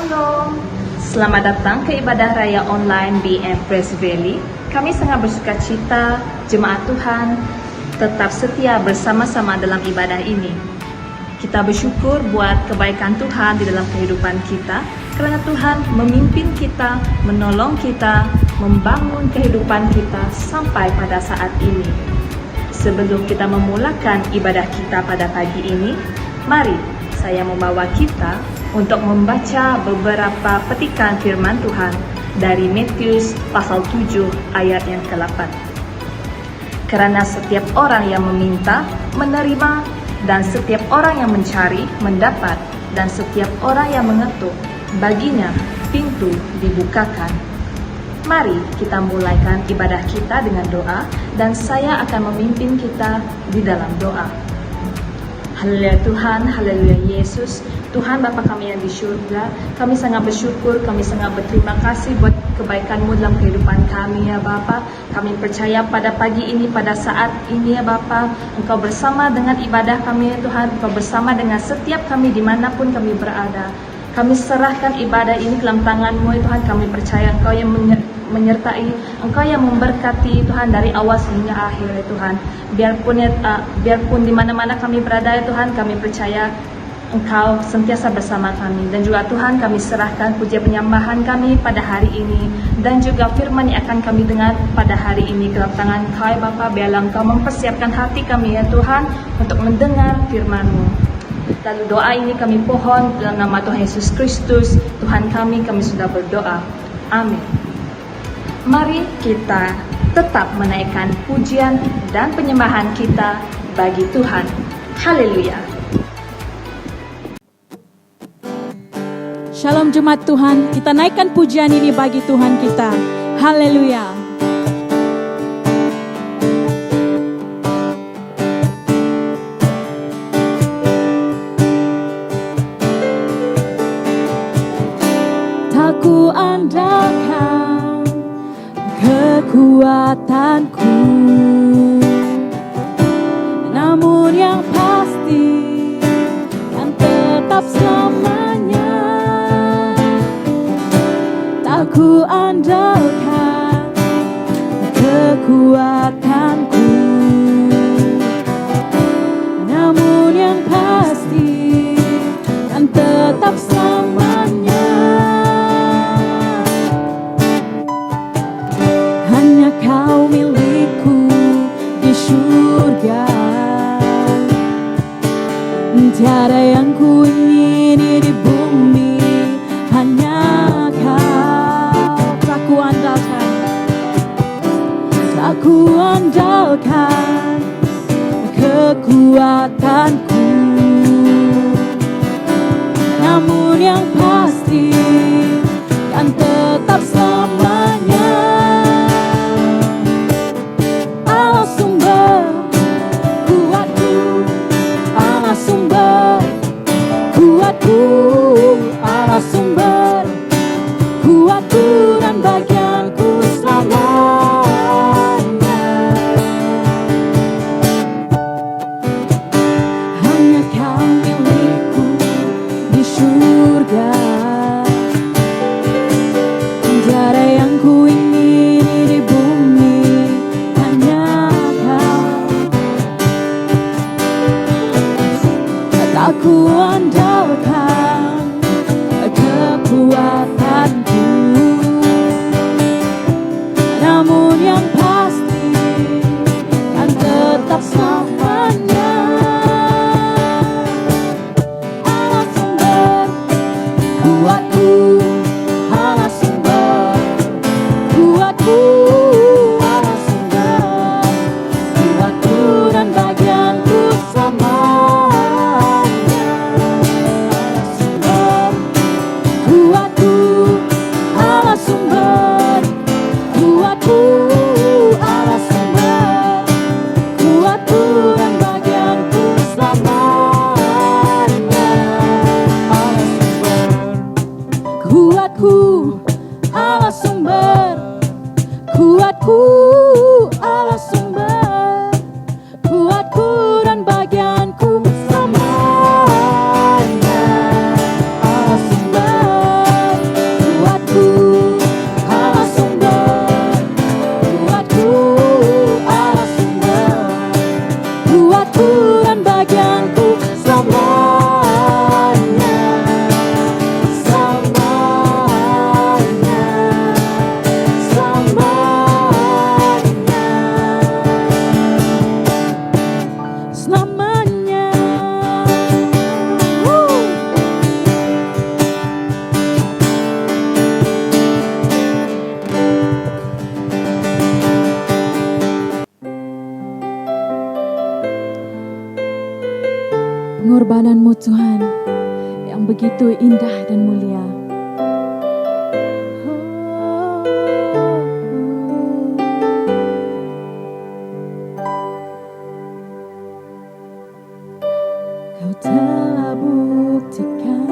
Shalom, selamat datang ke ibadah raya online BM Praise Valley. Kami sangat bersuka cita jemaat Tuhan tetap setia bersama-sama dalam ibadah ini. Kita bersyukur buat kebaikan Tuhan di dalam kehidupan kita, karena Tuhan memimpin kita, menolong kita, membangun kehidupan kita sampai pada saat ini. Sebelum kita memulakan ibadah kita pada pagi ini, mari saya membawa kita untuk membaca beberapa petikan firman Tuhan dari Matius pasal 7 ayat yang ke-8. Karena setiap orang yang meminta, menerima, dan setiap orang yang mencari, mendapat, dan setiap orang yang mengetuk, baginya pintu dibukakan. Mari kita mulaikan ibadah kita dengan doa, dan saya akan memimpin kita di dalam doa. Haleluya Tuhan, haleluya Yesus. Tuhan Bapa kami yang di surga, kami sangat bersyukur, kami sangat berterima kasih buat kebaikan-Mu dalam kehidupan kami ya Bapa. Kami percaya pada pagi ini, pada saat ini ya Bapa, Engkau bersama dengan ibadah kami ya Tuhan, Engkau bersama dengan setiap kami dimanapun kami berada. Kami serahkan ibadah ini ke dalam tangan-Mu ya Tuhan, kami percaya Engkau yang menyertai, Engkau yang memberkati Tuhan dari awal hingga akhir ya Tuhan. Biarpun di mana-mana kami berada ya Tuhan, kami percaya Engkau sentiasa bersama kami. Dan juga Tuhan, kami serahkan puja penyembahan kami pada hari ini, dan juga firman yang akan kami dengar pada hari ini ke dalam tangan Engkau ya Bapa. Biarlah Engkau mempersiapkan hati kami ya Tuhan untuk mendengar firman-Mu. Lalu doa ini kami pohon dalam nama Tuhan Yesus Kristus Tuhan kami sudah berdoa. Amin. Mari kita tetap menaikkan pujian dan penyembahan kita bagi Tuhan. Haleluya. Shalom jemaat Tuhan, kita naikkan pujian ini bagi Tuhan kita. Haleluya. Tak ku andalkan kekuatanku, namun yang pasti kan tetap selamanya. Tak ku andalkan kekuatanku, namun yang pasti kan tetap selamanya. Hanya Kau milikku di surga, tiada yang ku ingini di bumi, hanya Kau. Tak ku andalkan, tak ku andalkan kekuatanku, namun yang pasti kan tetap selamanya. Allah sumber kuatku, Allah sumber kuatku, Allah sumber kuatku dan bagianku selamanya. Hanya Kau milikku di surga, tiada yang ku ingini di bumi, hanya Kau. Tak ku andalkan kekuatanku, namun yang pasti kan tetap selamanya. Allah sumber kuatku, Allah sumber kuatku, Allah sumber kuatku dan bagianku selamanya. Allah sumber kuatku, Allah sumber kuatku, Allah sumber kuatku dan bagianku selamanya. Allah sumber kuatku, Allah sumber kuatku, Allah sumber kuatku dan bagianku selamanya. Allah sumber pengorbanan-Mu Tuhan yang begitu indah dan mulia. Kau telah buktikan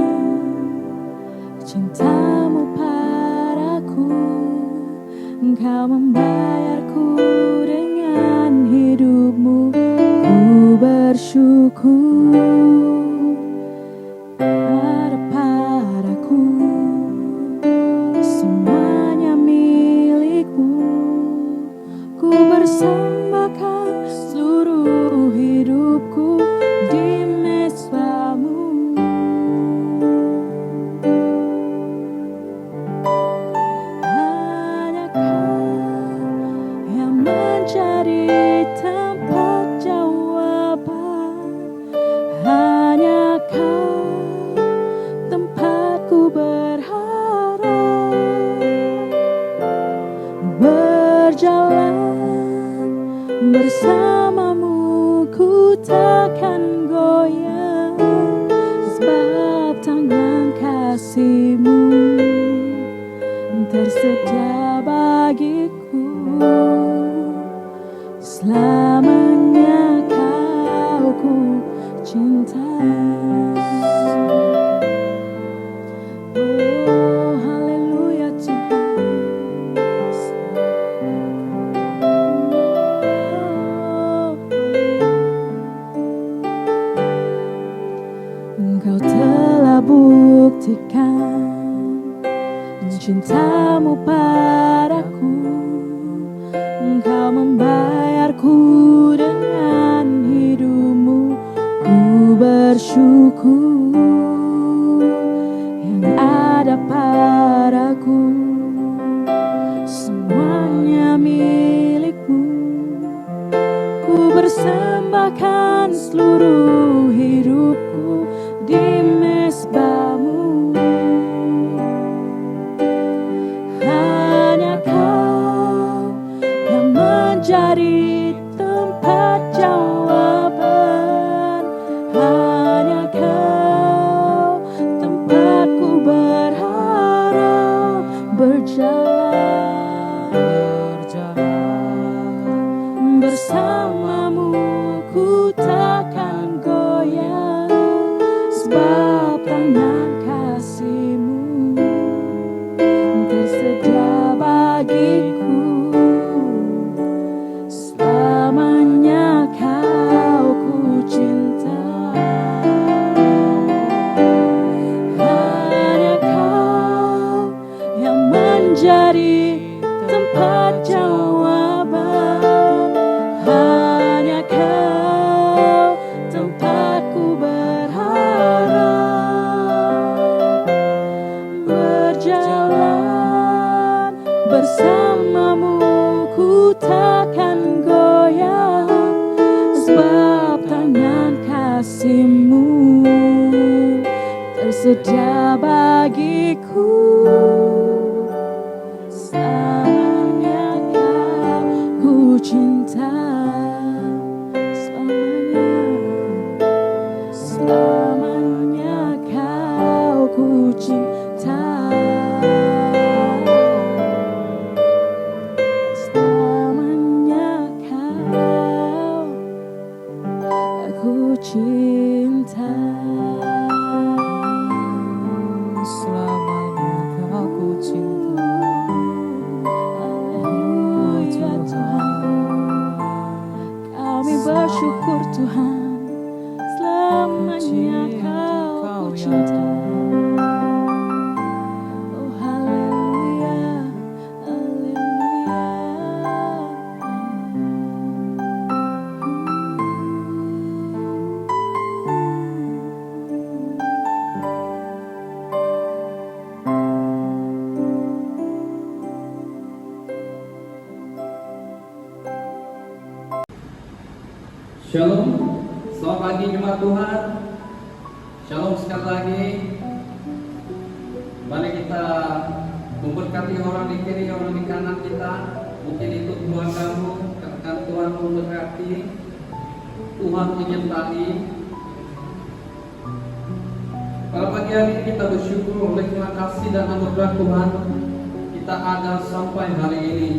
cinta-Mu padaku. Engkau membayarku dengan hidup-Mu. Ku bersyukur ada padaku, semuanya milik-Mu. Ku bersembahkan seluruh hidupku di mezbamu. Hanya Kau yang menjadi tempat jawaban. Hanya Kau tempatku berharap. Berjalan bersama-Mu ku takkan goyah, sebab tangan kasih-Mu tersedia bagiku. Selamanya Kau ku cinta. Oh haleluya Tuhan. Engkau telah buktikan cinta-Mu padaku. Engkau membayarku dengan hidup-Mu. Ku bersyukur yang ada padaku, semuanya milik-Mu. Ku bersembahkan seluruh hidupku di mezbamu. Hanya Kau yang menjadi tempat jawaban. Hanya Kau tempatku berharap. Berjalan bersama-Mu ku takkan goyah, sebab tangan kasih-Mu tersedia bagiku. Selamanya Kau ku cinta. Hanya Kau yang menjadi tempat jawaban. Hanya Kau tempatku berharap. Berjalan bersama-Mu ku takkan goyah, sebab tangan kasih-Mu tersedia bagiku. Selamanya Kau ku cinta. Selamanya Kau ku cinta. Selamanya Kau aku cinta. Selamanya Kau ku cinta. Haleluya Tuhan, kami bersyukur Tuhan. Selamanya Kau ku cinta. Oh haleluya, haleluya. Shalom, selamat pagi jemaat Tuhan. Shalom sekali lagi. Mari kita memberkati orang di kiri, orang di kanan kita. Mungkin itu keluargamu, katakan Tuhan memberkati, Tuhan menyertai. Pada pagi hari ini kita bersyukur oleh terima kasih dan anugerah Tuhan, kita ada sampai hari ini.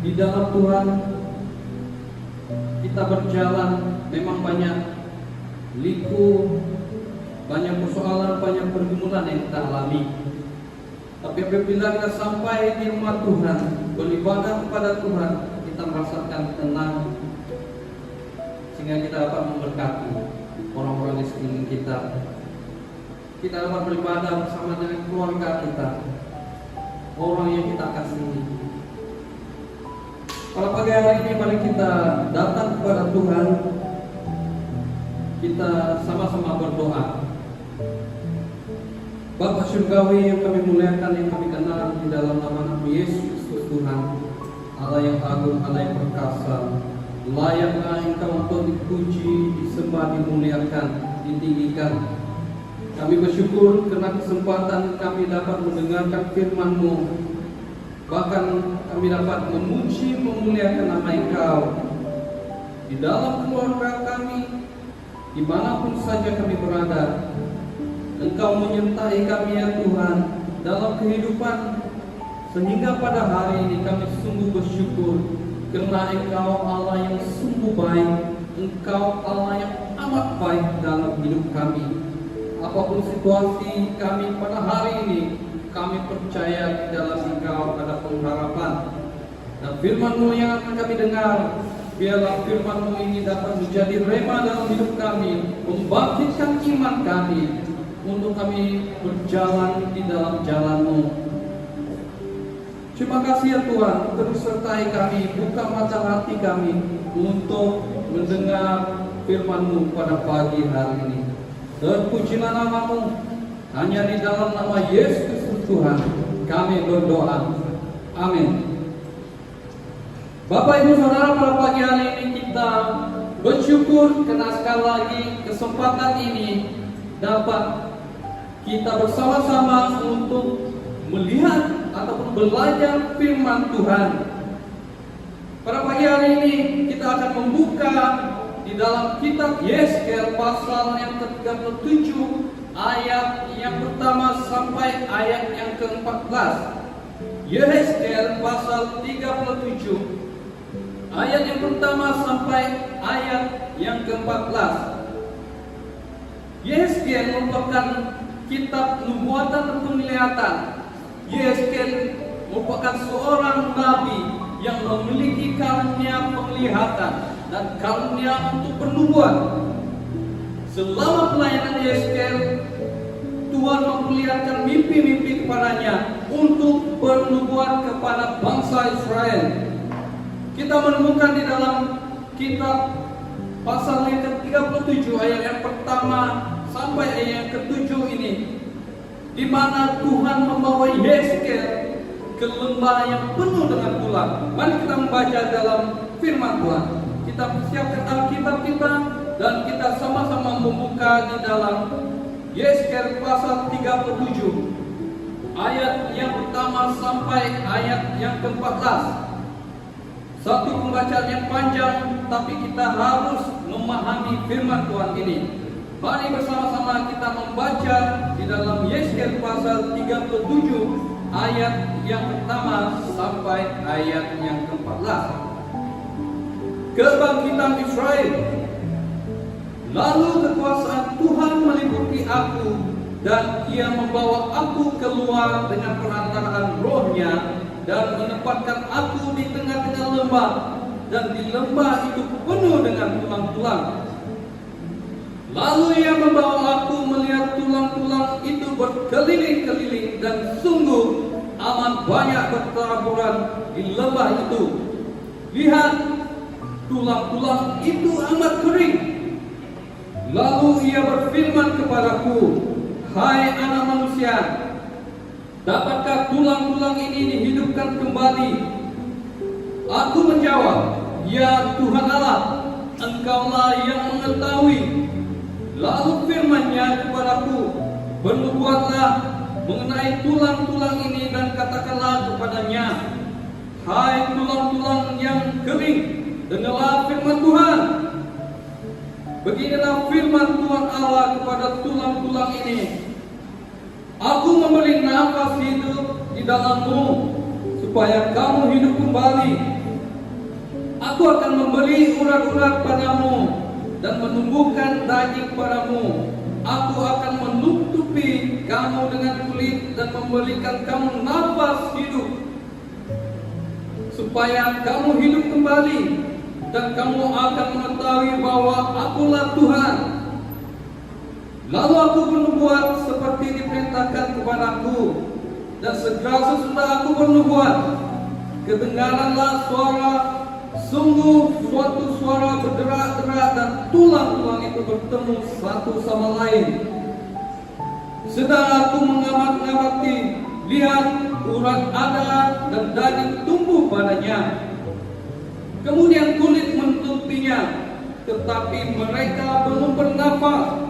Di dalam Tuhan kita berjalan, memang banyak liku, banyak persoalan, banyak pergumulan yang kita alami. Tapi apabila kita sampai di rumah Tuhan, beribadah kepada Tuhan, kita merasakan tenang, sehingga kita dapat memberkati orang-orang di sekeliling kita. Kita dapat beribadah bersama dengan keluarga kita, orang yang kita kasihi. Pada pagi hari ini mari kita datang kepada Tuhan, kita sama-sama berdoa. Bapa Surgawi yang kami muliakan, yang kami kenal di dalam nama Yesus Kristus Tuhan, Allah yang agung, Allah yang perkasa, layaklah Engkau untuk dipuji, disembah, dimuliakan, ditinggikan. Kami bersyukur karena kesempatan kami dapat mendengarkan firman-Mu, bahkan kami dapat memuji, memuliakan nama Engkau di dalam keluarga kami, dimanapun saja kami berada. Engkau menyertai kami ya Tuhan dalam kehidupan, sehingga pada hari ini kami sungguh bersyukur karena Engkau Allah yang sungguh baik, Engkau Allah yang amat baik dalam hidup kami. Apapun situasi kami pada hari ini, kami percaya di dalam Engkau ada pengharapan. Dan firman-Mu yang akan kami dengar, biarlah firman-Mu ini dapat menjadi rema dalam hidup kami, membangkitkan iman kami, untuk kami berjalan di dalam jalan-Mu. Terima kasih ya Tuhan, terus sertai kami, buka mata hati kami untuk mendengar firman-Mu pada pagi hari ini. Terpujilah nama-Mu, hanya di dalam nama Yesus Kristus Tuhan kami berdoa. Amin. Bapak Ibu Saudara, pada pagi hari ini kita bersyukur karena sekali lagi kesempatan ini dapat kita bersama-sama untuk melihat ataupun belajar firman Tuhan. Pada pagi hari ini kita akan membuka di dalam kitab Yeskel pasal yang ke-37 ayat yang pertama sampai ayat yang ke-14. Yeskel pasal 37 ayat yang pertama sampai ayat yang ke-14. Yeskel merupakan kitab nubuatan dan penglihatan. Yeskel merupakan seorang nabi yang memiliki karunia penglihatan dan karunia untuk bernubuat. Selama pelayanan Yeskel, Tuhan memperlihatkan mimpi-mimpi kepadanya untuk bernubuat kepada bangsa Israel. Kita menemukan di dalam kitab pasal yang ke-37 ayat yang pertama sampai ayat yang ke-7 ini, di mana Tuhan membawa Yeskel ke lembah yang penuh dengan tulah. Mari kita membaca dalam firman Tuhan. Kita persiapkan Alkitab kita dan kita sama-sama membuka di dalam Yeskel pasal 37 ayat yang pertama sampai ayat yang ke-14. Satu pembacaan yang panjang, tapi kita harus memahami firman Tuhan ini. Mari bersama-sama kita membaca di dalam Yeskel pasal 37 ayat yang pertama sampai ayat yang ke-14. Kebangkitan Israel. Lalu kekuasaan Tuhan meliputi aku, dan Ia membawa aku keluar dengan perantaraan Roh-Nya dan menempatkan aku di tengah-tengah lembah, dan di lembah itu penuh dengan tulang-tulang. Lalu Ia membawa aku melihat tulang-tulang itu berkeliling-keliling, dan sungguh amat banyak bertaburan di lembah itu. Lihat, tulang-tulang itu amat kering. Lalu Ia berfirman kepadaku, hai anak manusia, dapatkah tulang-tulang ini dihidupkan kembali? Aku menjawab, ya Tuhan Allah, Engkaulah yang mengetahui. Lalu firman-Nya kepadaku, bernubuatlah mengenai tulang-tulang ini dan katakanlah kepadanya, hai tulang-tulang yang kering, dengarlah firman Tuhan. Beginilah firman Tuhan Allah kepada tulang-tulang ini. Aku memberi nafas hidup di dalammu, supaya kamu hidup kembali. Aku akan memberi urat-urat padamu, dan menumbuhkan daging padamu. Aku akan menutupi kamu dengan kulit, dan memberikan kamu nafas hidup, supaya kamu hidup kembali, dan kamu akan mengetahui bahwa Akulah Tuhan. Lalu aku bernubuat seperti diperintahkan kepadaku, dan segera sesudah aku bernubuat, kedengaranlah suara, sungguh suatu suara berderak-derak, dan tulang-tulang itu bertemu satu sama lain. Sedang aku mengamat-ngamati, lihat urat ada dan daging tumbuh padanya. Kemudian kulit menutupinya, tetapi mereka belum bernafas.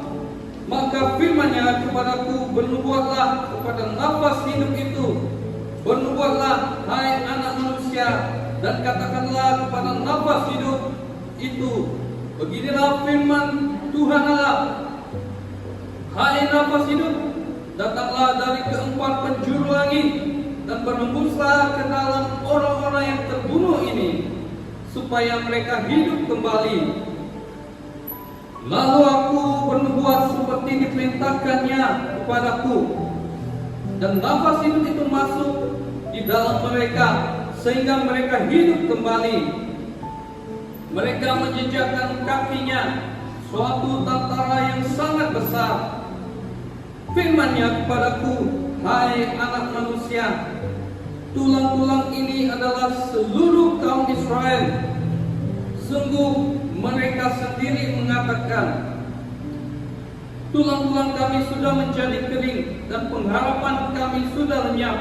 Maka firman-Nya kepadaku, bernubuatlah kepada nafas hidup itu. Bernubuatlah, hai anak manusia, dan katakanlah kepada nafas hidup itu, beginilah firman Tuhan Allah. Hai nafas hidup, datanglah dari keempat penjuru langit, dan berhembuslah ke dalam orang-orang yang terbunuh ini, supaya mereka hidup kembali. Lalu aku bernubuat seperti diperintahkannya kepadaku, dan nafas hidup itu masuk di dalam mereka, sehingga mereka hidup kembali. Mereka menjejakkan kakinya suatu tentara yang sangat besar. Firman-Nya kepadaku, hai anak manusia, tulang-tulang ini adalah seluruh kaum Israel. Sungguh mereka sendiri mengatakan, tulang-tulang kami sudah menjadi kering, dan pengharapan kami sudah lenyap.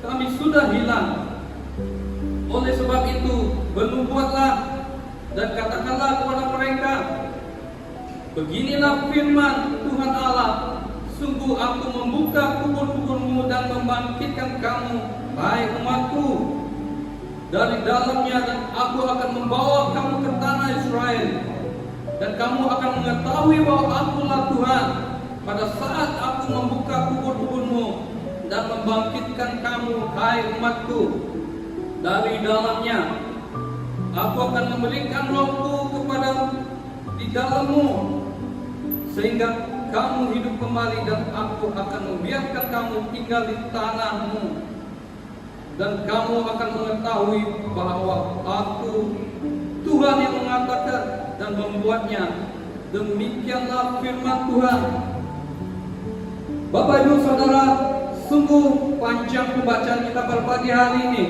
Kami sudah hilang. Oleh sebab itu, bernubuatlah dan katakanlah kepada mereka, beginilah firman Tuhan Allah, sungguh aku membuka kubur-kuburmu dan membangkitkan kamu, hai umatku, dari dalamnya, dan aku akan membawa kamu ke tanah Israel, dan kamu akan mengetahui bahwa Akulah Tuhan pada saat aku membuka kubur-kuburmu dan membangkitkan kamu, hai umatku, dari dalamnya. Aku akan memberikan rohku kepada di dalammu, sehingga kamu hidup kembali, dan aku akan membiarkan kamu tinggal di tanahmu, dan kamu akan mengetahui bahwa aku Tuhan yang mengatakan dan membuatnya. Demikianlah firman Tuhan. Bapak Ibu Saudara, sungguh panjang pembacaan kita pada pagi hari ini.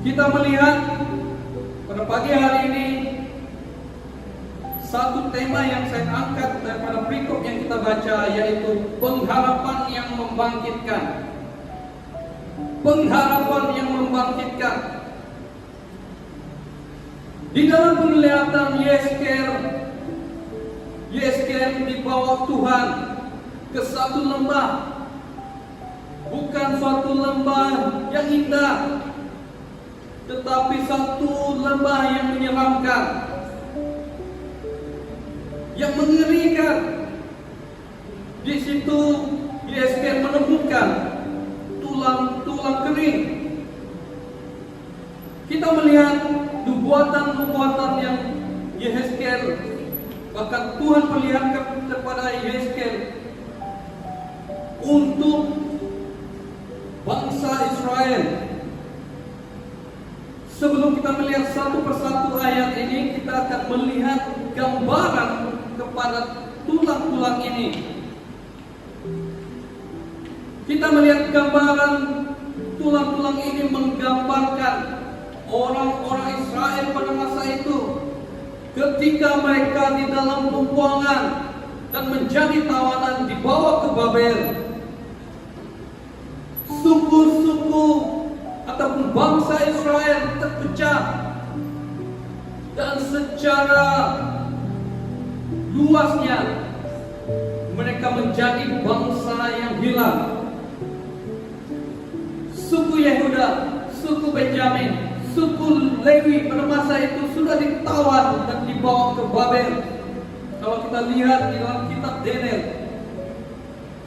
Kita melihat pada pagi hari ini satu tema yang saya angkat daripada perikop yang kita baca, yaitu pengharapan yang membangkitkan. Pengharapan yang membangkitkan. Di dalam penglihatan Yeskel dibawa Tuhan ke satu lembah. Bukan suatu lembah yang indah, tetapi satu lembah yang menyeramkan, yang mengerikan. Di situ Yeskel menemukan tulang-tulang kering. Kita melihat nubuatan-nubuatan yang Yeskel, bahkan Tuhan perlihatkan kepada Yeskel untuk bangsa Israel. Sebelum kita melihat satu persatu ayat ini, kita akan melihat gambaran kepada tulang-tulang ini. Kita melihat gambaran tulang-tulang ini menggambarkan orang-orang Israel pada masa itu, ketika mereka di dalam pembuangan dan menjadi tawanan dibawa ke Babel. Suku-suku ataupun bangsa Israel terpecah, dan secara luasnya mereka menjadi bangsa yang hilang. Suku Yehuda, suku Benjamin, suku Lewi pada masa itu sudah ditawan dan dibawa ke Babel. Kalau kita lihat di dalam kitab Daniel,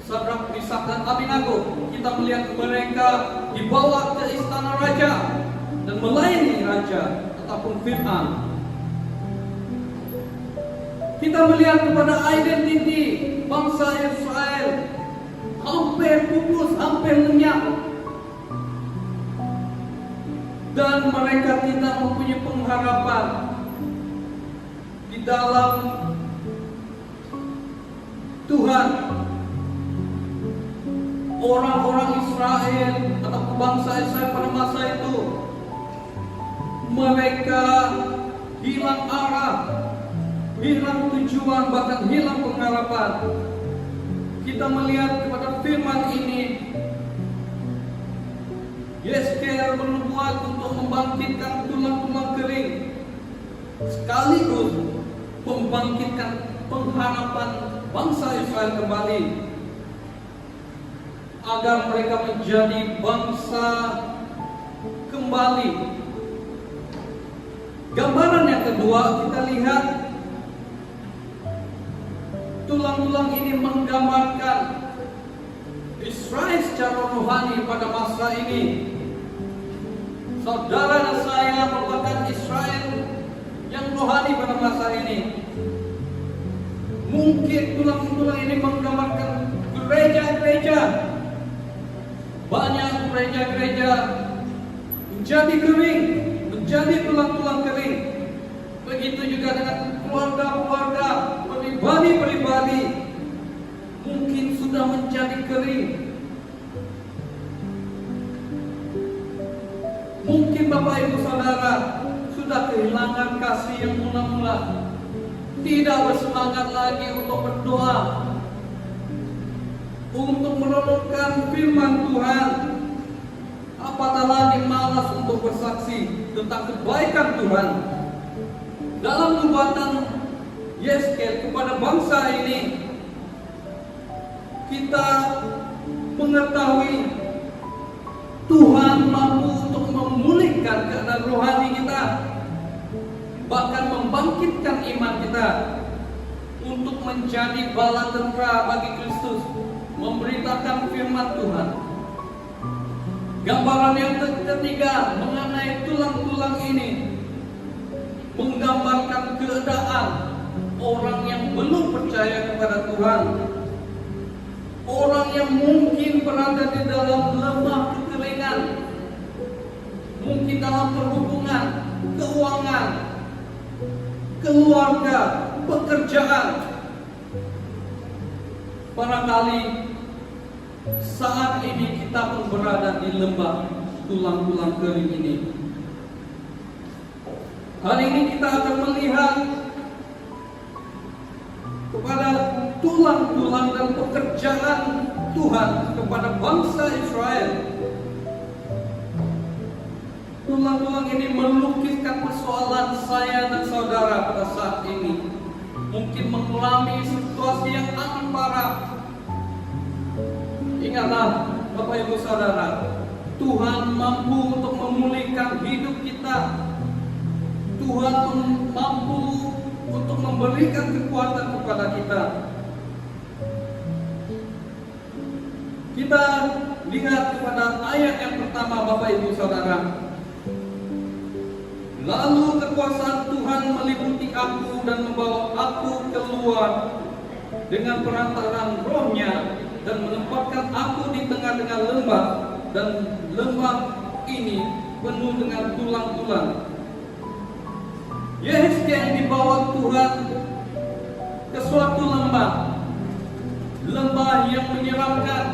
Sadrak, Mesak, dan Abednego, kita melihat mereka dibawa ke istana raja dan melayani raja ataupun Fir'aun. Kita melihat kepada identiti bangsa Israel hampir pupus, hampir lenyap, dan mereka tidak mempunyai pengharapan di dalam Tuhan. Orang-orang Israel atau bangsa Israel pada masa itu, mereka hilang arah, hilang tujuan, bahkan hilang pengharapan. Kita melihat kepada firman ini, Yeskel bernubuat untuk membangkitkan tulang-tulang kering, sekaligus membangkitkan pengharapan bangsa Israel kembali, agar mereka menjadi bangsa kembali. Gambaran yang kedua, kita lihat tulang-tulang ini menggambarkan Israel secara rohani pada masa ini. Saudara dan saya merupakan Israel yang rohani pada masa ini. Mungkin tulang-tulang ini menggambarkan gereja-gereja. Banyak gereja-gereja menjadi kering, menjadi tulang-tulang kering. Begitu juga dengan keluarga-keluarga, pribadi-pribadi, mungkin sudah menjadi kering. Mungkin Bapak Ibu Saudara sudah kehilangan kasih yang mula-mula, tidak bersemangat lagi untuk berdoa, untuk merenungkan firman Tuhan, apatah lagi malas untuk bersaksi tentang kebaikan Tuhan. Dalam nubuatan Yeskel kepada bangsa ini, kita mengetahui Tuhan mampu untuk memulihkan keadaan rohani kita, bahkan membangkitkan iman kita untuk menjadi bala tentara bagi Kristus, memberitakan firman Tuhan. Gambaran yang ketiga mengenai tulang-tulang ini menggambarkan keadaan orang yang belum percaya kepada Tuhan, orang yang mungkin berada di dalam lembah kekeringan, mungkin dalam perhubungan, keuangan, keluarga, pekerjaan. Barangkali saat ini kita pun berada di lembah tulang-tulang kering ini. Hari ini kita akan melihat kepada tulang-tulang dan pekerjaan Tuhan kepada bangsa Israel. Tulang-tulang ini melukiskan persoalan saya dan saudara pada saat ini. Mungkin mengalami situasi yang amat parah. Ingatlah Bapak Ibu Saudara, Tuhan mampu untuk memulihkan hidup kita. Tuhan mampu untuk memberikan kekuatan kepada kita. Kita lihat kepada ayat yang pertama, Bapak Ibu Saudara. Lalu kekuasaan Tuhan meliputi aku dan membawa aku keluar dengan perantaraan rohnya dan menempatkan aku di tengah-tengah lembah, dan lembah ini penuh dengan tulang-tulang. Yeskel dibawa Tuhan ke suatu lembah yang menyeramkan,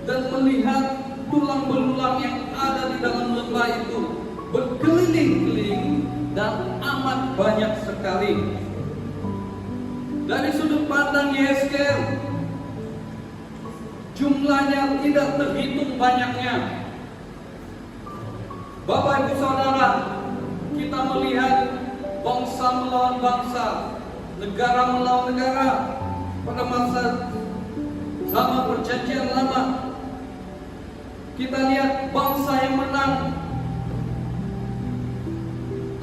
dan melihat tulang belulang yang ada di dalam lembah itu berkeliling-keliling dan amat banyak sekali. Dari sudut pandang Yeskel, jumlahnya tidak terhitung banyaknya. Bapak Ibu Saudara, kita melihat bangsa melawan bangsa, negara melawan negara pada masa zaman perjanjian lama. Kita lihat bangsa yang menang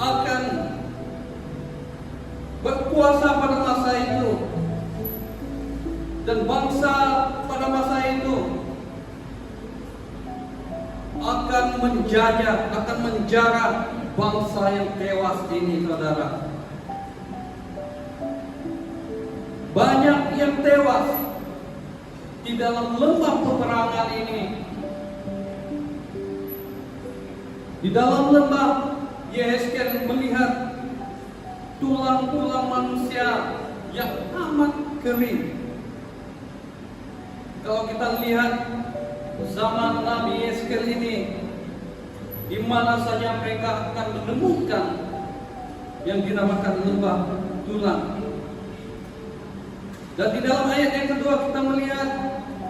akan berkuasa pada masa itu, dan bangsa pada masa itu akan menjajah, akan menjarah bangsa yang tewas ini, saudara. Banyak yang tewas di dalam lembah peperangan ini. Di dalam lembah, Yehezkel melihat tulang-tulang manusia yang amat kering. Kalau kita lihat zaman Nabi Yehezkel ini, di mana saja mereka akan menemukan yang dinamakan lembah tulang. Dan di dalam ayat yang kedua kita melihat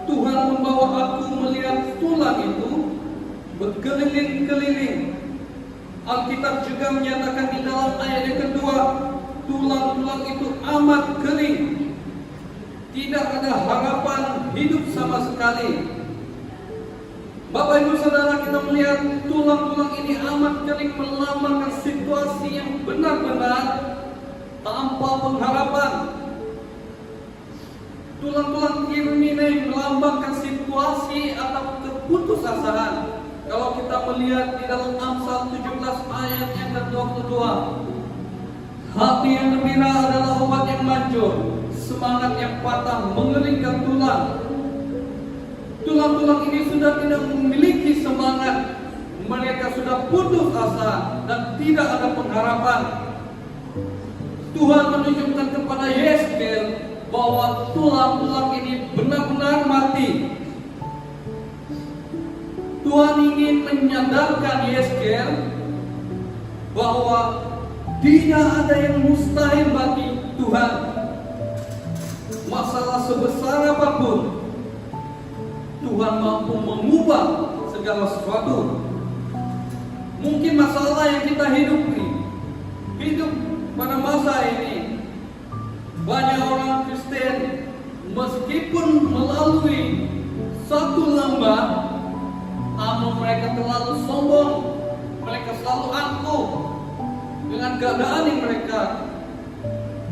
Tuhan membawa aku melihat tulang itu berkeliling-keliling. Alkitab juga menyatakan di dalam ayat yang kedua, tulang-tulang itu amat kering. Tidak ada harapan hidup sama sekali. Bapak Ibu Saudara, kita melihat tulang-tulang ini amat kering, melambangkan situasi yang benar-benar tanpa pengharapan. Tulang-tulang ini melambangkan situasi atau keputusasaan. Kalau kita melihat di dalam Amsal 17 ayat yang ke-22, hati yang gembira adalah obat yang manjur, semangat yang patah mengeringkan tulang. Tulang-tulang ini sudah tidak memiliki semangat, mereka sudah putus asa dan tidak ada pengharapan. Tuhan menunjukkan kepada Yehezkel bahwa tulang-tulang ini benar-benar mati. Tuhan ingin menyadarkan Yehezkel bahwa tidak ada yang mustahil bagi Tuhan. Masalah sebesar apapun, Tuhan mampu mengubah segala sesuatu. Mungkin masalah yang kita hidup pada masa ini, banyak orang Kristen meskipun melalui satu lembah, namun mereka terlalu sombong, mereka selalu angkuh dengan keadaan yang mereka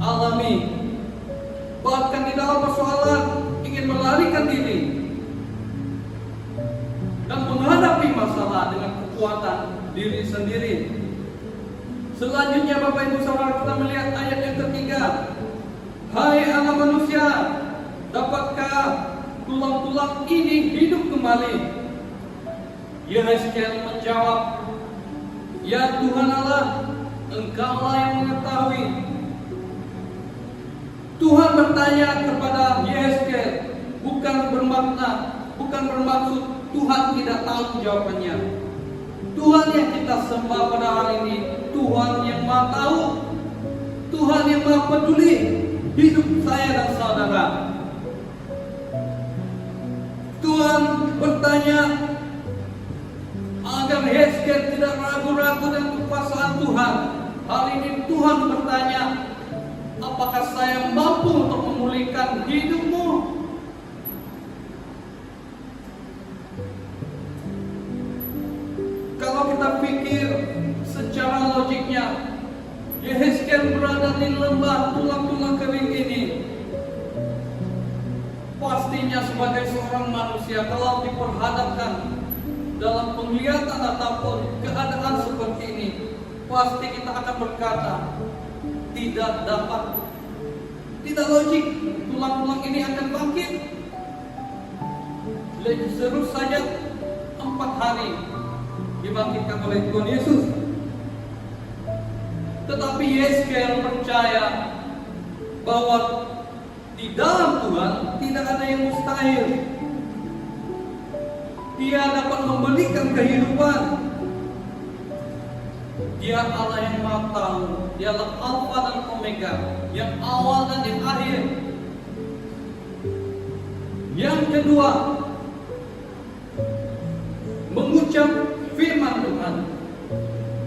alami. Bahkan di dalam persoalan ingin melarikan diri dan menghadapi masalah dengan kekuatan diri sendiri. Selanjutnya Bapak Ibu Saudara, kita melihat ayat yang ketiga. Hai anak manusia, dapatkah tulang-tulang ini hidup kembali? Yehezkel menjawab, ya Tuhan Allah, Engkaulah yang mengetahui. Tuhan bertanya kepada Yehezkel, bukan bermaksud Tuhan tidak tahu jawabannya. Tuhan yang kita sembah pada hari ini, Tuhan yang Maha tahu, Tuhan yang Maha peduli hidup saya dan saudara. Tuhan bertanya agar Yehezkel tidak ragu-ragu dengan kekuasaan Tuhan. Hari ini Tuhan bertanya, apakah saya mampu untuk memulihkan hidupmu? Kalau kita pikir secara logiknya, Yehezkel berada di lembah tulang-tulang kering ini. Pastinya sebagai seorang manusia, kalau diperhadapkan dalam penglihatan ataupun keadaan seperti ini, pasti kita akan berkata, tidak dapat, tidak logik, tulang-tulang ini akan bangkit. Seru saja 4 hari dibangkitkan oleh Tuhan Yesus. Tetapi Yehezkel percaya bahwa di dalam Tuhan tidak ada yang mustahil. Dia dapat memberikan kehidupan. Dia Allah yang Maha tahu. Dialah Alfa dan Omega, yang awal dan yang akhir. Yang kedua, mengucap firman Tuhan.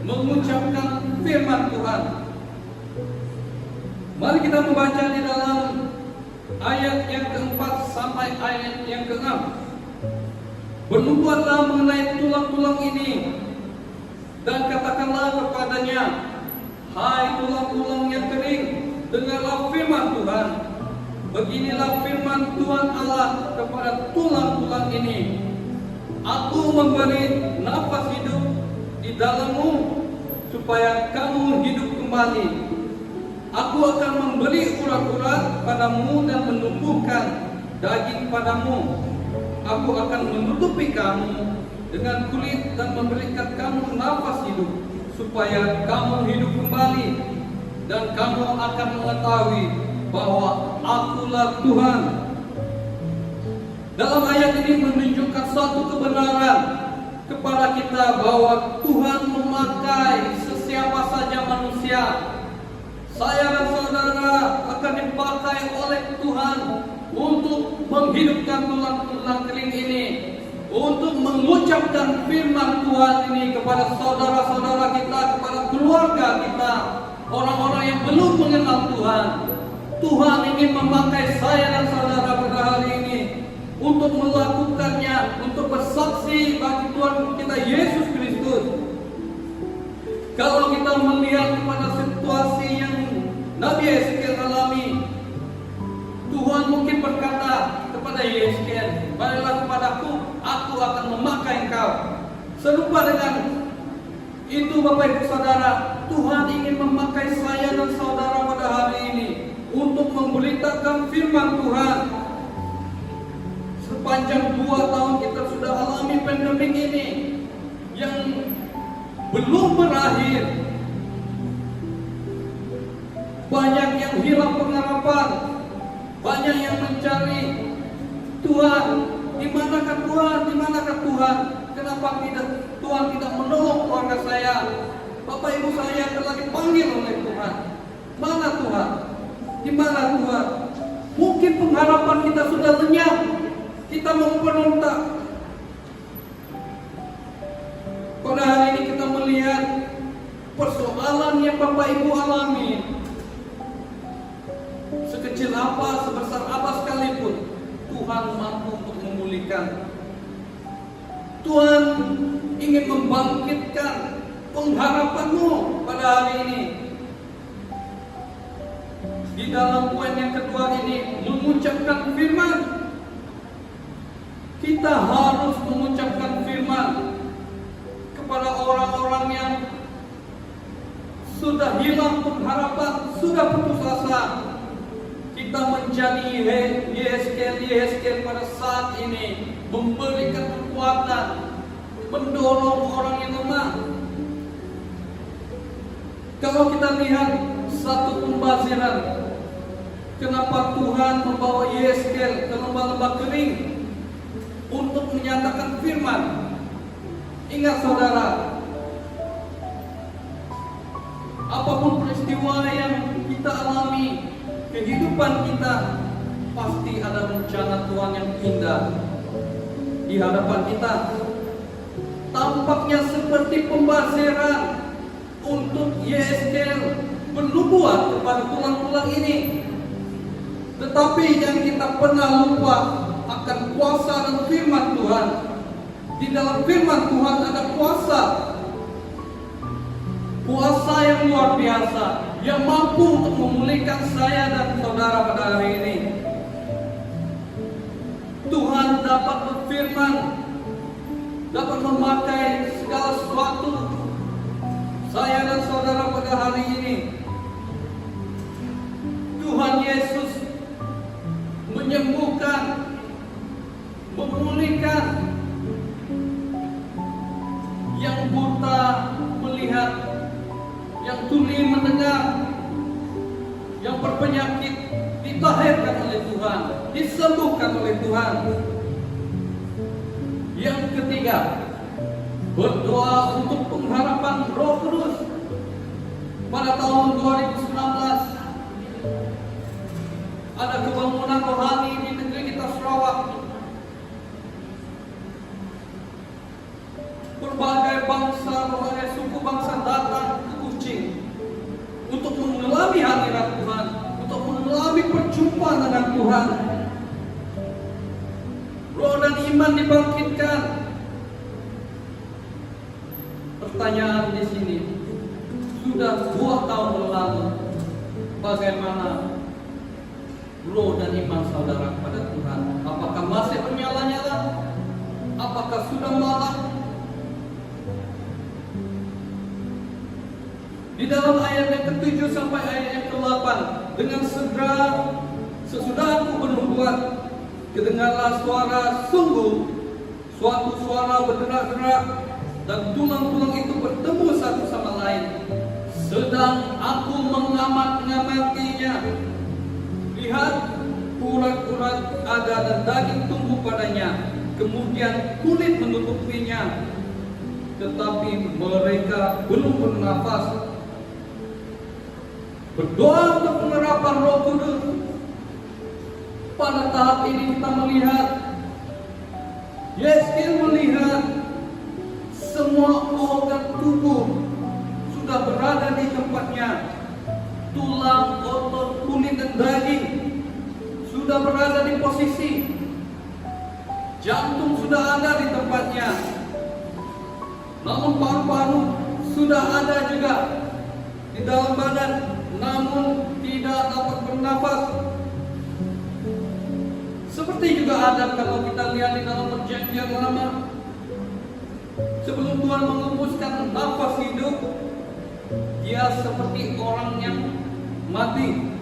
Mengucapkan firman Tuhan. Mari kita membaca di dalam ayat yang keempat sampai ayat yang keenam. Bernubuatlah mengenai tulang-tulang ini dan katakanlah kepadanya, Hai tulang-tulang yang kering, dengarlah firman Tuhan. Beginilah firman Tuhan Allah kepada tulang-tulang ini. Aku memberi nafas hidup di dalammu, supaya kamu hidup kembali. Aku akan memberi urat-urat padamu dan menumbuhkan daging padamu. Aku akan menutupi kamu dengan kulit dan memberikan kamu nafas hidup, supaya kamu hidup kembali, dan kamu akan mengetahui bahwa Akulah Tuhan. Dalam ayat ini menunjukkan suatu kebenaran kepada kita bahwa Tuhan memakai sesiapa saja manusia. Saya dan saudara akan dipakai oleh Tuhan untuk menghidupkan tulang-tulang kering ini, untuk mengucapkan firman Tuhan ini kepada saudara-saudara kita, kepada keluarga kita, orang-orang yang belum mengenal Tuhan. Tuhan ingin memakai saya dan saudara pada hari ini untuk melakukannya, untuk bersaksi bagi Tuhan kita Yesus Kristus. Kalau kita melihat kepada situasi yang Nabi Yeskiel alami, Tuhan mungkin berkata kepada Yeskiel, "Marilah kepadaku, aku akan memakai engkau." Serupa dengan itu Bapak Ibu Saudara, Tuhan ingin memakai saya dan saudara pada hari ini untuk memberitakan firman Tuhan. Sepanjang 2 tahun kita sudah alami pandemi ini yang belum berakhir. Banyak yang hilang pengharapan, banyak yang mencari Tuhan, di manakah Tuhan, di manakah Tuhan? Kenapa Tuhan tidak menolong keluarga saya? Bapak Ibu saya telah dipanggil oleh Tuhan. Mana Tuhan? Di mana Tuhan? Mungkin pengharapan kita sudah lenyap. Kita memberontak. Pada hari ini kita melihat persoalan yang Bapak Ibu alami, sekecil apa, sebesar apa sekalipun, Tuhan mampu untuk memulihkan. Tuhan ingin membangkitkan pengharapanmu pada hari ini. Di dalam poin yang kedua ini, mengucapkan firman. Kita harus mengucapkan firman kepada orang-orang yang sudah hilang pengharapan, sudah putus asa. Kita menjadi Yeskiel pada saat ini, memberikan kekuatan, mendorong orang yang lemah. Kalau kita lihat satu pembaziran, kenapa Tuhan membawa Yeskiel ke lembah-lembah kering untuk menyatakan firman? Ingat saudara, apapun peristiwa yang kita alami, kehidupan kita pasti ada rencana Tuhan yang indah di hadapan kita. Tampaknya seperti pembaziran untuk Yeskiel bernubuat kepada tulang-tulang ini. Tetapi yang kita pernah lupa akan kuasa dan firman Tuhan. Di dalam firman Tuhan ada kuasa. Kuasa yang luar biasa, yang mampu untuk memulihkan saya dan saudara pada hari ini. Tuhan dapat berfirman, dapat memakai segala sesuatu saya dan saudara pada hari ini. Tuhan Yesus menyembuhkan, memulihkan, yang buta melihat, yang tuli mendengar, yang berpenyakit ditahirkan oleh Tuhan, disembuhkan oleh Tuhan. Yang ketiga, berdoa untuk pengharapan Roh Kudus. Pada tahun 2019 ada kebangunan rohani di negeri kita Sarawak. Berbagai bangsa, berbagai suku bangsa datang ke Kuching untuk mengalami hadirat Tuhan, untuk mengalami perjumpaan dengan Tuhan. Roh dan iman dibangkitkan. Pertanyaan di sini, sudah 2 tahun berlalu. Bagaimana roh dan iman saudara kepada Tuhan? Apakah masih bernyala-nyala? Apakah sudah malam? Di dalam ayat yang ke-7 sampai ayat yang ke-8, dengan segera sesudah aku bernubuat, kedengarlah suara sungguh, suatu suara berderak-derak, dan tulang-tulang itu bertemu satu sama lain. Sedang aku mengamatinya, lihat urat-urat ada dan daging tumbuh padanya, kemudian kulit menutupinya, tetapi mereka belum bernafas. Berdoa untuk penerapan Roh Kudus. Pada tahap ini kita melihat, Yeskiel melihat semua organ tubuh sudah berada di tempatnya. Tulang, otot, kulit dan daging sudah berada di posisi. Jantung sudah ada di tempatnya. Namun paru-paru sudah ada juga di dalam badan, namun tidak dapat bernafas. Seperti juga Adam kalau kita lihat di dalam perjanjian lama, sebelum Tuhan mengembuskan nafas hidup, dia seperti orang yang mati.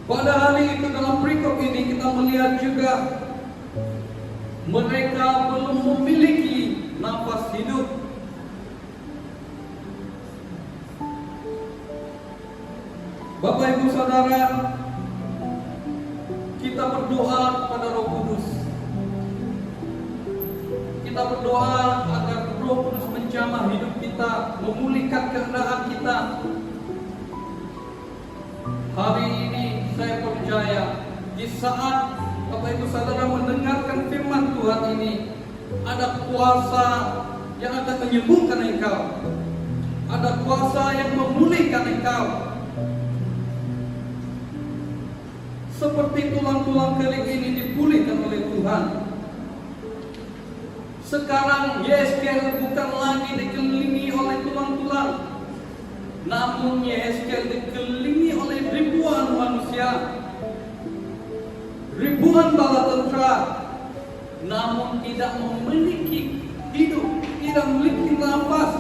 Pada hari itu dalam perikop ini kita melihat juga mereka belum memiliki nafas hidup. Bapak Ibu Saudara, kita berdoa kepada Roh Kudus. Kita berdoa agar Roh Kudus menjamah hidup kita, memulihkan keadaan kita. Hari ini saya percaya di saat Bapak Ibu Saudara mendengarkan firman Tuhan ini, ada kuasa yang akan menyembuhkan engkau. Ada kuasa yang memulihkan engkau. Seperti tulang-tulang kering ini dipulihkan oleh Tuhan. Sekarang Yeskiel bukan lagi dikelilingi oleh tulang-tulang, namun Yeskiel dikelilingi oleh ribuan manusia, ribuan bala tentara, namun tidak memiliki hidup, tidak memiliki nafas.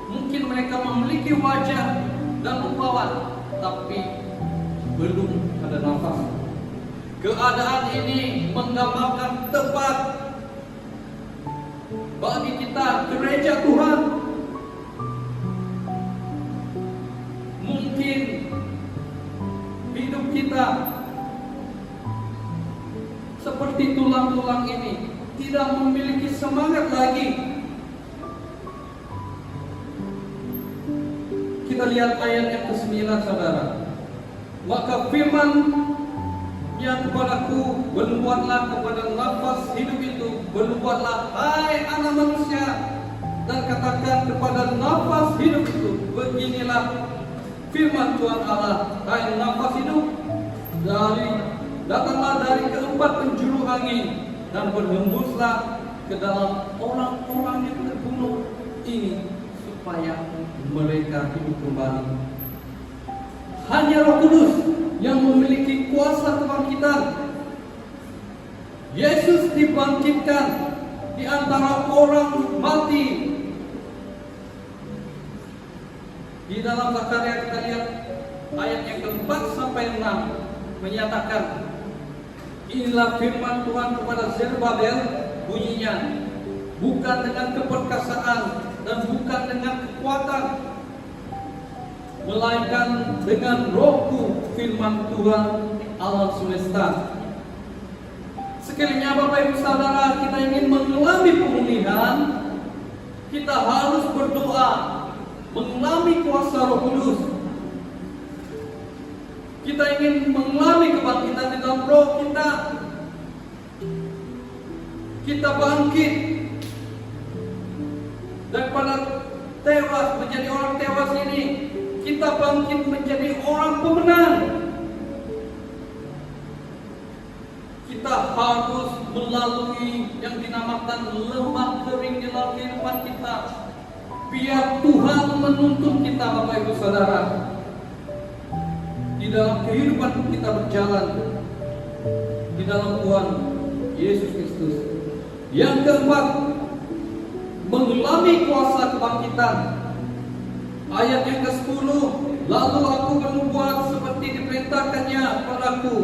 Mungkin mereka memiliki wajah dan rupawan, tapi belum ada nafas. Keadaan ini menggambarkan tepat bagi kita gereja Tuhan. Mungkin hidup kita seperti tulang-tulang ini, tidak memiliki semangat lagi. Kita lihat ayat yang ke-9, saudara. Maka firman yang kepadaku, bernubuatlah kepada nafas hidup itu, bernubuatlah hai anak manusia, dan katakan kepada nafas hidup itu, beginilah firman Tuhan Allah, hai nafas hidup, datanglah dari keempat penjuru angin, dan berhembuslah ke dalam orang-orang yang terbunuh ini, supaya mereka hidup kembali. Hanya Roh Kudus yang memiliki kuasa kebangkitan. Yesus dibangkitkan di antara orang mati. Di dalam Zakaria kita lihat ayat yang ke-4 sampai 6 menyatakan, inilah firman Tuhan kepada Zerubbabel, bunyinya, bukan dengan keperkasaan dan bukan dengan kekuatan, melainkan dengan Rohku, firman Tuhan Allah semesta. Sekalinya Bapak Ibu Saudara, kita ingin mengalami pemulihan, kita harus berdoa, mengalami kuasa Roh Kudus. Kita ingin mengalami kebangkitan di dalam roh kita. Kita bangkit daripada tewas menjadi orang tewas ini. Kita bangkit menjadi orang pemenang. Kita harus melalui yang dinamakan lembah kering di dalam kehidupan kita. Biar Tuhan menuntun kita, Bapak Ibu Saudara, di dalam kehidupan kita berjalan di dalam Tuhan Yesus Kristus. Yang keempat, mengalami kuasa kebangkitan. Ayat yang ke-10, lalu aku bernubuat seperti diperintahkannya kepadaku,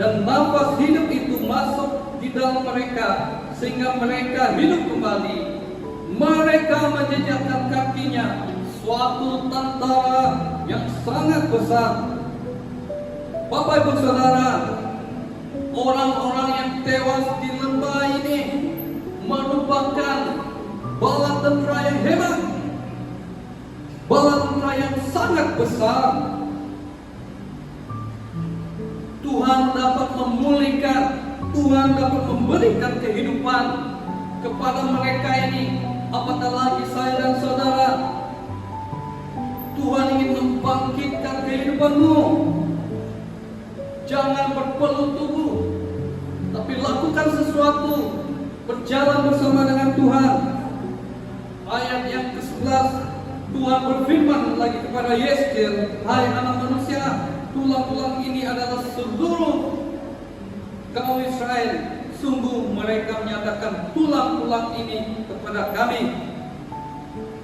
dan nafas hidup itu masuk di dalam mereka, sehingga mereka hidup kembali. Mereka menjejakkan kakinya, suatu tentara yang sangat besar. Bapak Ibu Saudara, orang-orang yang tewas di lembah ini merupakan bala tentara yang hebat, bala tentara yang sangat besar. Tuhan dapat memulihkan, Tuhan dapat memberikan kehidupan kepada mereka ini. Apatah lagi saya dan saudara, Tuhan ingin membangkitkan kehidupanmu. Jangan berpeluh tubuh, tapi lakukan sesuatu, berjalan bersama dengan Tuhan. Ayat yang ke-11, Tuhan berfirman lagi kepada Yeskel, hai anak manusia, tulang-tulang ini adalah seluruh kaum Israel. Sungguh mereka menyatakan tulang-tulang ini kepada kami.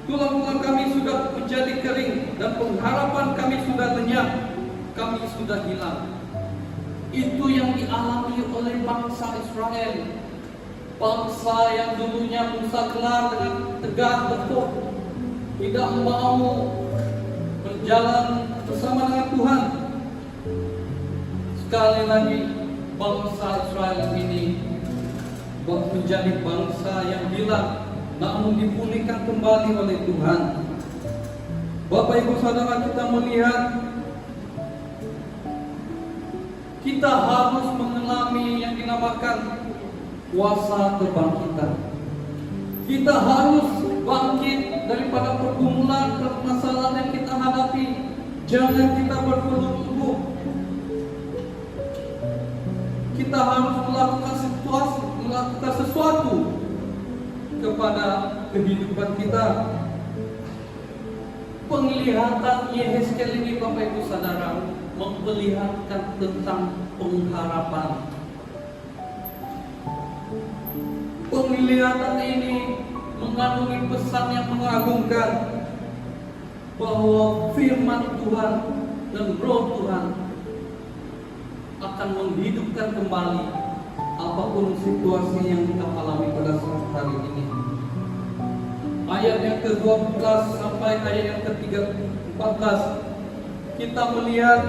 Tulang-tulang kami sudah menjadi kering dan pengharapan kami sudah lenyap. Kami sudah hilang. Itu yang dialami oleh bangsa Israel. Bangsa yang dulunya Musa gelar dengan tegak betul, tidak mau berjalan bersama dengan Tuhan. Sekali lagi, bangsa Israel ini menjadi bangsa yang hilang, namun dipulihkan kembali oleh Tuhan. Bapak Ibu Saudara, kita melihat kita harus mengalami yang dinamakan kuasa kebangkitan. Kita harus bangkit daripada pergumulan, permasalahan yang kita hadapi. Jangan kita berpeluh tubuh. Kita harus melakukan sesuatu kepada kehidupan kita. Penglihatan Yehezkel ini, Bapak Ibu Saudara, memperlihatkan tentang pengharapan. Penglihatan ini mengandungi pesan yang mengagumkan bahwa firman Tuhan dan roh Tuhan akan menghidupkan kembali apapun situasi yang kita alami pada saat hari ini. Ayat yang ke-12 sampai ayat yang ke-14, kita melihat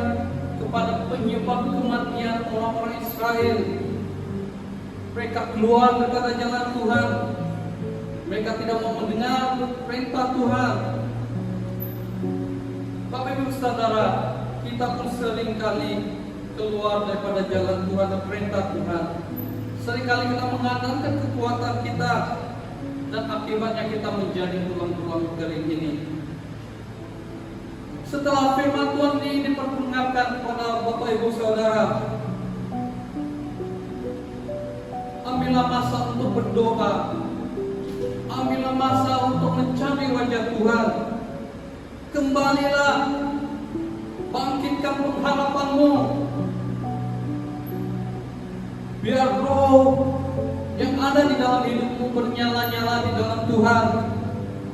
kepada penyebab kematian orang-orang Israel. Mereka keluar daripada jalan Tuhan. Mereka tidak mau mendengar perintah Tuhan. Bapak Ibu Saudara, kita pun seringkali keluar daripada jalan Tuhan dan perintah Tuhan. Seringkali kita mengandalkan kekuatan kita, dan akibatnya kita menjadi tulang-tulang kering ini. Setelah firman Tuhan ini diperdengarkan kepada Bapak Ibu Saudara, ambillah masa untuk berdoa, ambillah masa untuk mencari wajah Tuhan. Kembalilah, bangkitkan pengharapanmu. Biar roh yang ada di dalam hidupmu bernyala-nyala di dalam Tuhan.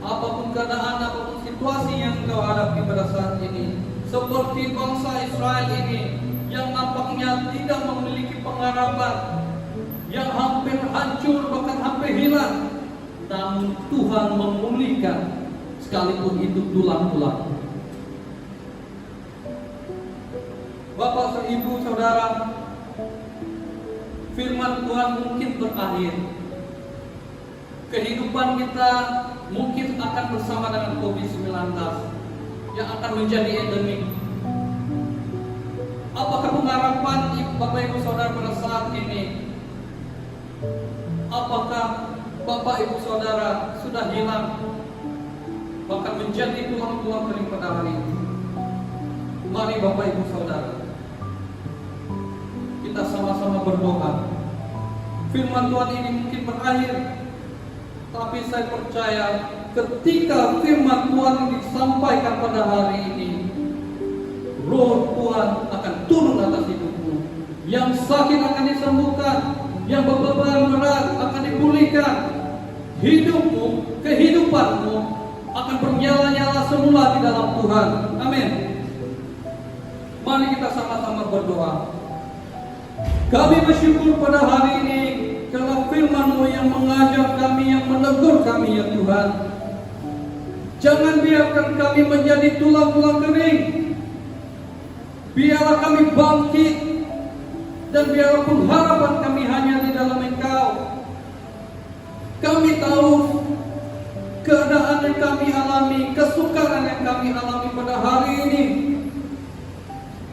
Apapun keadaan, apapun situasi yang kau hadapi pada saat ini, seperti bangsa Israel ini yang nampaknya tidak memiliki pengharapan, yang hampir hancur, bahkan hampir hilang, namun Tuhan memulihkan sekalipun itu tulang-tulang. Bapak, Ibu, Saudara, firman Tuhan mungkin berakhir. Kehidupan kita mungkin akan bersama dengan COVID-19 yang akan menjadi endemik. Apakah pengharapan Bapak Ibu Saudara pada saat ini? Apakah Bapak Ibu Saudara sudah hilang, bahkan menjadi tulang-tulang kering pada hari ini? Mari Bapak Ibu Saudara, kita sama-sama berdoa. firman Tuhan ini mungkin berakhir, tapi saya percaya ketika firman Tuhan ini disampaikan pada hari ini, Roh Tuhan akan turun atas hidupmu. Yang sakit akan disembuhkan, yang beban berat akan dipulihkan. Hidupmu, kehidupanmu akan bernyala-nyala semula di dalam Tuhan. Amin. Mari kita sama-sama berdoa. Kami bersyukur pada hari ini karena firman-Mu yang mengajar kami, yang menegur kami ya Tuhan. Jangan biarkan kami menjadi tulang-tulang kering. Biarlah kami bangkit, dan biarlah pengharapan kami hanya di dalam Engkau. Kami tahu keadaan yang kami alami, kesukaran yang kami alami pada hari ini.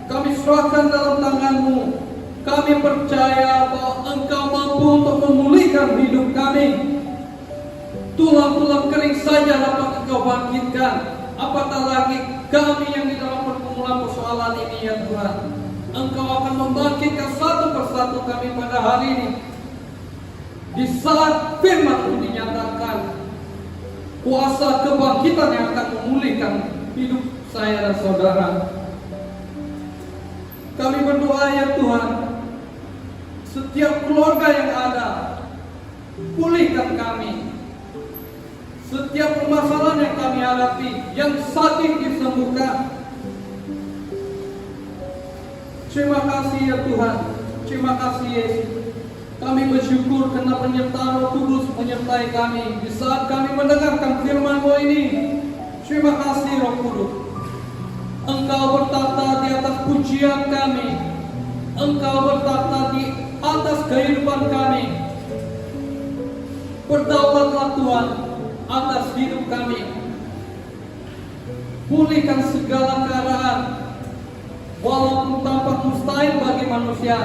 Kami serahkan dalam tangan-Mu. Kami percaya bahwa Engkau mampu untuk memulihkan hidup kami. Tulang-tulang kering saja dapat Engkau bangkitkan. Apatah lagi kami yang di dalam pergumulan persoalan ini ya Tuhan. Engkau akan membangkitkan satu persatu kami pada hari ini. Di saat firman-Mu dinyatakan, kuasa kebangkitan yang akan memulihkan hidup saya dan saudara. Kami berdoa ya Tuhan, setiap keluarga yang ada, pulihkan kami. Setiap permasalahan yang kami hadapi, yang sakit disembuhkan. Terima kasih ya Tuhan, terima kasih Yesus. Kami bersyukur karena penyertaan Roh Kudus menyertai kami di saat kami mendengarkan firman-Mu ini. Terima kasih Roh Kudus. Engkau bertata di atas pujian kami. Engkau bertata di atas kehidupan kami. Berdaulatlah Tuhan atas hidup kami. Pulihkan segala keadaan. Walaupun tampak mustahil bagi manusia,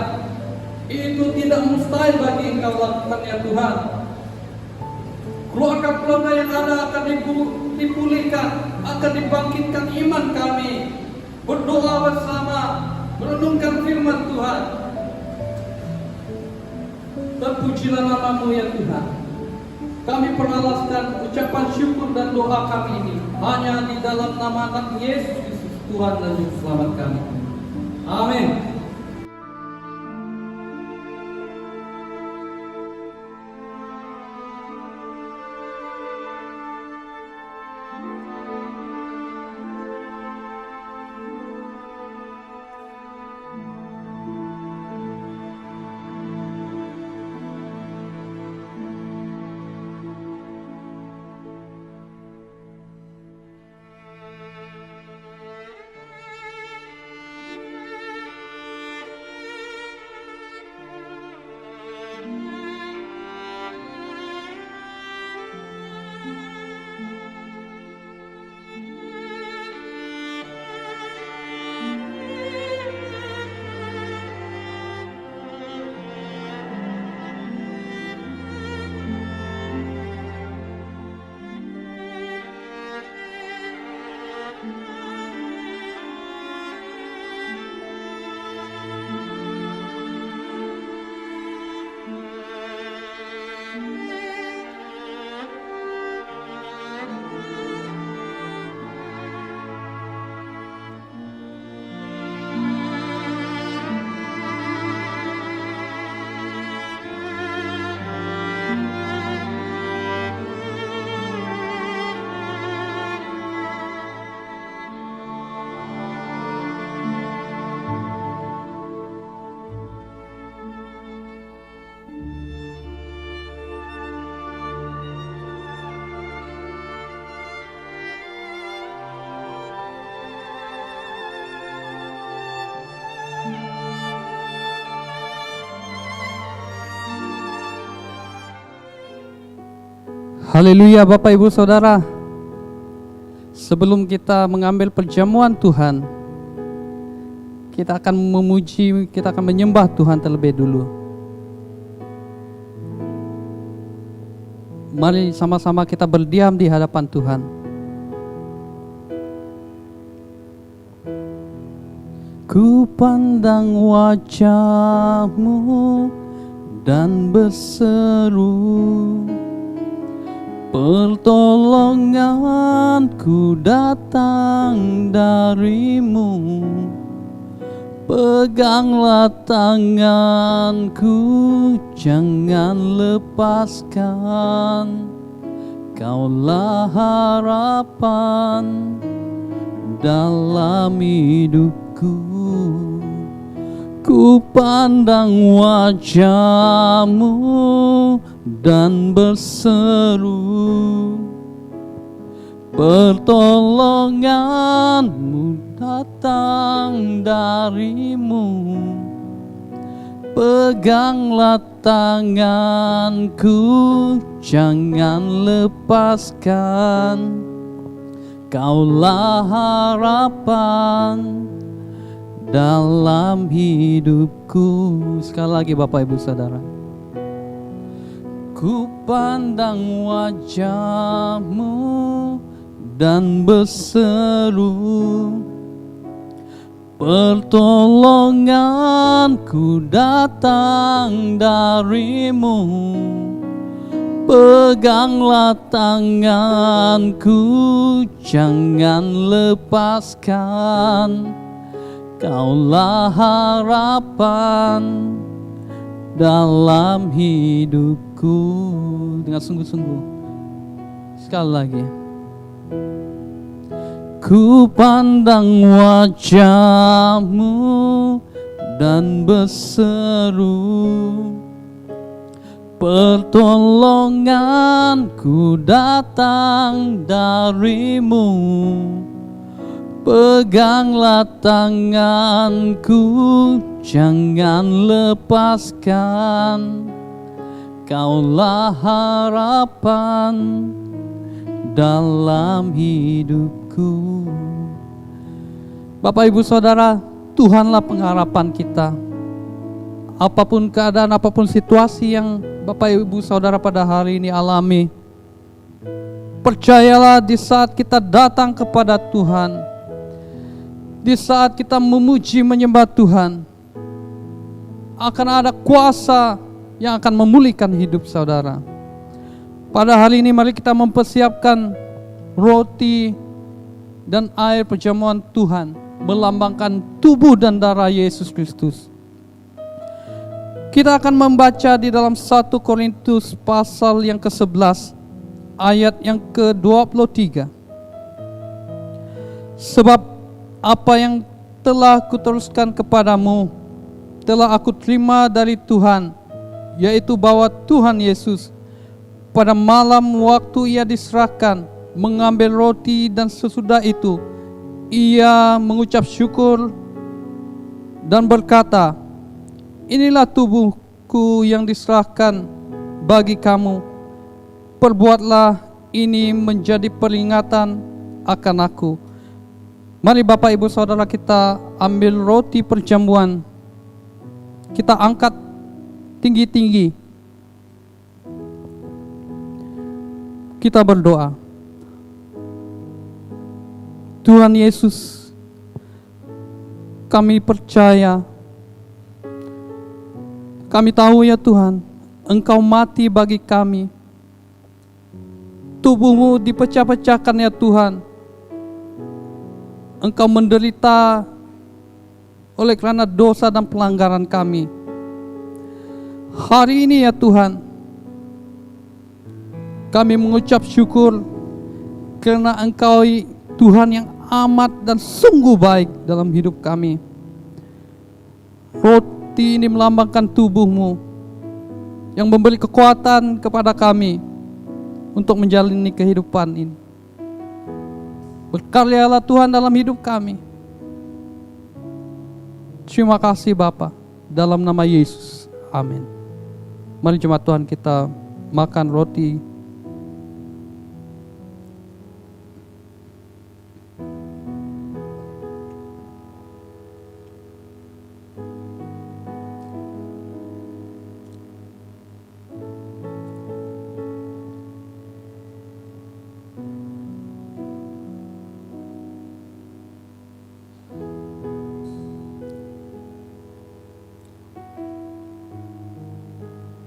itu tidak mustahil bagi Engkau lakukan ya Tuhan. Keluarga-keluarga yang ada akan dipulihkan, akan dibangkitkan iman kami. Berdoa bersama, merenungkan firman Tuhan. Terpujilah nama-Mu ya Tuhan. Kami peralaskan ucapan syukur dan doa kami ini hanya di dalam nama anak Yesus Kristus, Tuhan dan Juru Selamat kami. Amin. Haleluya Bapak Ibu Saudara. Sebelum kita mengambil perjamuan Tuhan, kita akan memuji, kita akan menyembah Tuhan terlebih dulu. Mari sama-sama kita berdiam di hadapan Tuhan. Ku pandang wajah-Mu dan berseru, pertolonganku datang darimu. Peganglah tanganku, jangan lepaskan. Kaulah harapan dalam hidupku. Ku pandang wajah-Mu dan berseru, pertolongan-Mu datang darimu. Peganglah tanganku, jangan lepaskan. Kaulah harapan dalam hidupku. Sekali lagi Bapak Ibu Saudara. Ku pandang wajah-Mu dan berseru, pertolonganku datang darimu. Peganglah tanganku, jangan lepaskan. Kaulah harapan dalam hidupku. Dengan sungguh-sungguh. Sekali lagi. Ku pandang wajah-Mu dan berseru, pertolonganku datang darimu. Peganglah tanganku, jangan lepaskan. Kaulah harapan dalam hidupku. Bapak Ibu Saudara, Tuhanlah pengharapan kita. Apapun keadaan, apapun situasi yang Bapak Ibu Saudara pada hari ini alami, percayalah di saat kita datang kepada Tuhan, di saat kita memuji menyembah Tuhan, akan ada kuasa yang akan memulihkan hidup saudara. Pada hari ini mari kita mempersiapkan roti dan air perjamuan Tuhan, melambangkan tubuh dan darah Yesus Kristus. Kita akan membaca di dalam 1 Korintus pasal yang ke-11 ayat yang ke-23. Sebab apa yang telah kuteruskan kepadamu telah aku terima dari Tuhan, yaitu bahwa Tuhan Yesus pada malam waktu ia diserahkan mengambil roti, dan sesudah itu ia mengucap syukur dan berkata, inilah tubuhku yang diserahkan bagi kamu. Perbuatlah ini menjadi peringatan akan aku. Mari Bapak Ibu Saudara kita ambil roti perjamuan. Kita angkat tinggi-tinggi. Kita berdoa. Tuhan Yesus, kami percaya, kami tahu ya Tuhan, Engkau mati bagi kami. Tubuh-Mu dipecah-pecahkan ya Tuhan. Engkau menderita oleh karena dosa dan pelanggaran kami. Hari ini ya Tuhan, kami mengucap syukur karena Engkau Tuhan yang amat dan sungguh baik dalam hidup kami. Roti ini melambangkan tubuh-Mu yang memberi kekuatan kepada kami untuk menjalani kehidupan ini. Berkaryalah Tuhan dalam hidup kami. Terima kasih Bapa, dalam nama Yesus. Amin. Mari jemaat Tuhan kita makan roti.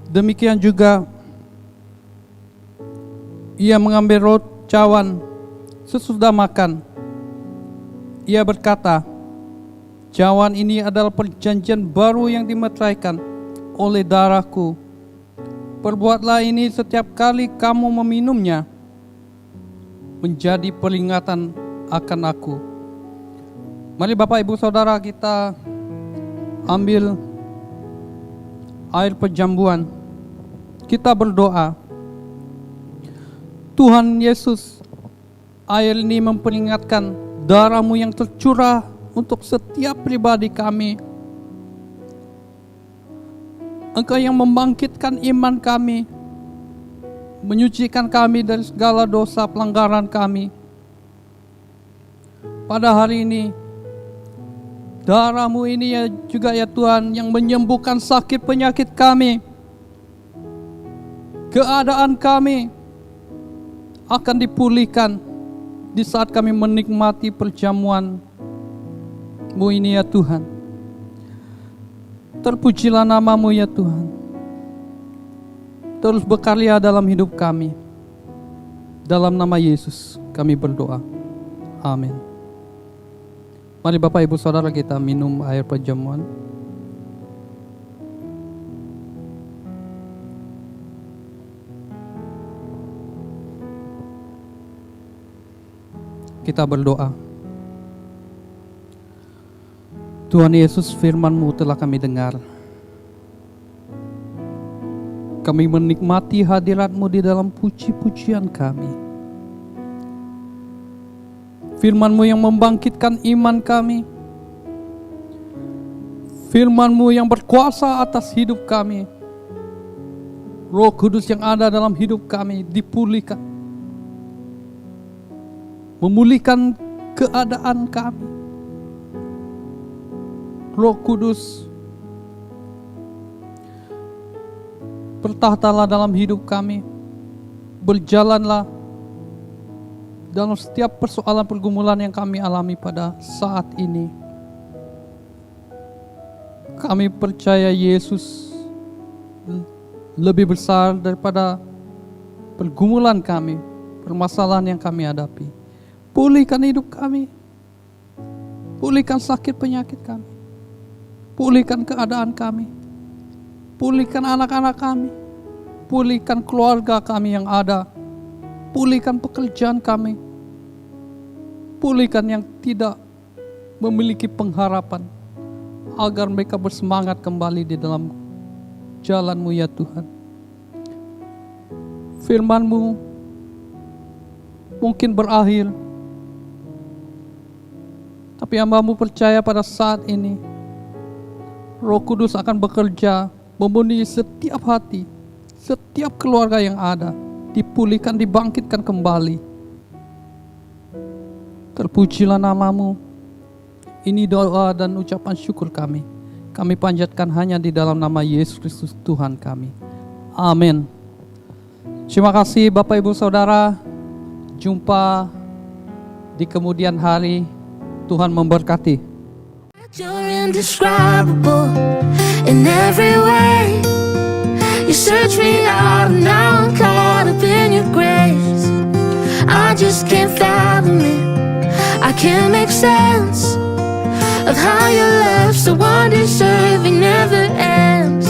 Demikian juga ia mengambil roti cawan sesudah makan. Ia berkata, "Cawan ini adalah perjanjian baru yang dimeteraikan oleh darahku. Perbuatlah ini setiap kali kamu meminumnya, menjadi peringatan akan aku." Mari Bapak Ibu Saudara, kita ambil air perjamuan. Kita berdoa. Tuhan Yesus, air ini memperingatkan darah-Mu yang tercurah untuk setiap pribadi kami. Engkau yang membangkitkan iman kami, menyucikan kami dari segala dosa pelanggaran kami. Pada hari ini, darah-Mu ini ya juga ya Tuhan yang menyembuhkan sakit penyakit kami. Keadaan kami akan dipulihkan di saat kami menikmati perjamuan-Mu ini ya Tuhan. Terpujilah nama-Mu ya Tuhan. Terus berkarya dalam hidup kami. Dalam nama Yesus kami berdoa. Amin. Mari Bapak Ibu Saudara, kita minum air perjamuan. Kita berdoa. Tuhan Yesus, firman-Mu telah kami dengar. Kami menikmati hadirat-Mu di dalam puji-pujian kami. Firman-Mu yang membangkitkan iman kami. Firman-Mu yang berkuasa atas hidup kami. Roh Kudus yang ada dalam hidup kami dipulihkan, memulihkan keadaan kami. Roh Kudus, bertahtalah dalam hidup kami. Berjalanlah dalam setiap persoalan pergumulan yang kami alami pada saat ini. Kami percaya Yesus lebih besar daripada pergumulan kami, permasalahan yang kami hadapi. Pulihkan hidup kami. Pulihkan sakit penyakit kami. Pulihkan keadaan kami. Pulihkan anak-anak kami. Pulihkan keluarga kami yang ada. Pulihkan pekerjaan kami. Pulihkan yang tidak memiliki pengharapan, agar mereka bersemangat kembali di dalam jalan-Mu ya Tuhan. Firman-Mu mungkin berakhir, tapi hamba-Mu percaya pada saat ini Roh Kudus akan bekerja memenuhi setiap hati, setiap keluarga yang ada, dipulihkan, dibangkitkan kembali. Terpujilah nama-Mu. Ini doa dan ucapan syukur kami. Kami panjatkan hanya di dalam nama Yesus Kristus Tuhan kami. Amin. Terima kasih Bapak Ibu Saudara. Jumpa di kemudian hari. Tuhan memberkati. You're indescribable in every way. You search me out and now I'm caught up in your grace. I just can't fathom it. I can't make sense of how your love's so undeserving, never ends.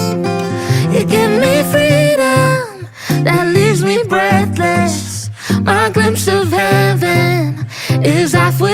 You give me freedom that leaves me breathless. My glimpse of heaven is halfway